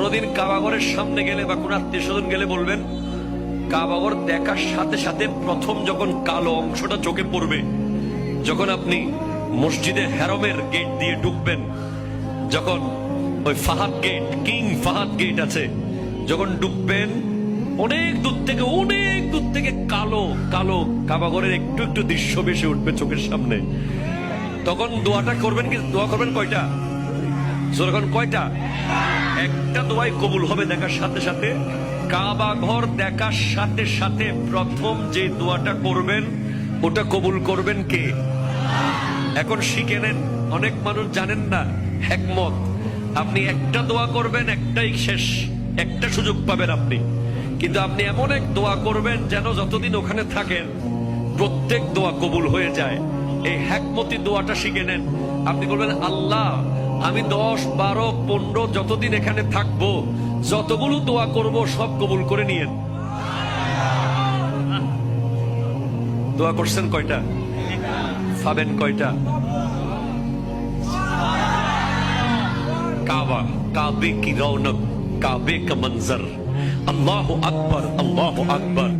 কোনদিন কাবাগরের সামনে গেলে বা কোন আত্মীয় স্বজন গেলে বলবেন, কাবাগর দেখার সাথে সাথে প্রথম যখন কালো অংশটা চোখে পড়বে, যখন আপনি মসজিদে হেরমের গেট দিয়ে ঢুকবেন, যখন ওই Fahad gate, king Fahad gate আছে, যখন ঢুকবেন অনেক দূর থেকে কালো কালো কাবাগরের একটু একটু দৃশ্য ভেসে উঠবে চোখের সামনে। তখন দোয়াটা করবেন, কি দোয়া করবেন কয়টা? যখন কয়টা? একটা দোয়াই কবুল হবে দেখার সাথে সাথে। কাবা ঘর দেখার সাথে সাথে প্রথম যে দোয়াটা করবেন ওটা কবুল করবেন কে? এখন শিখে নেন, অনেক মানুষ জানেন না হিকমত। আপনি একটা দোয়া করবেন, একটাই শেষ, একটা সুযোগ পাবেন আপনি, কিন্তু আপনি এমন এক দোয়া করবেন যেন যতদিন ওখানে থাকেন প্রত্যেক দোয়া কবুল হয়ে যায়। এই হিকমতি দোয়াটা শিখে নেন। আপনি বলবেন, আল্লাহ আমি 10, 12, 15 যতদিন এখানে থাকবো, যতগুলো দোয়া করব সব কবুল করে নিয়েন। দোয়া করছেন কয়টা? পাবেন কয়টা? কাবা, কাবে কি রৌনক, কাবে কা মঞ্জর, আল্লাহু আকবার, আল্লাহু আকবার।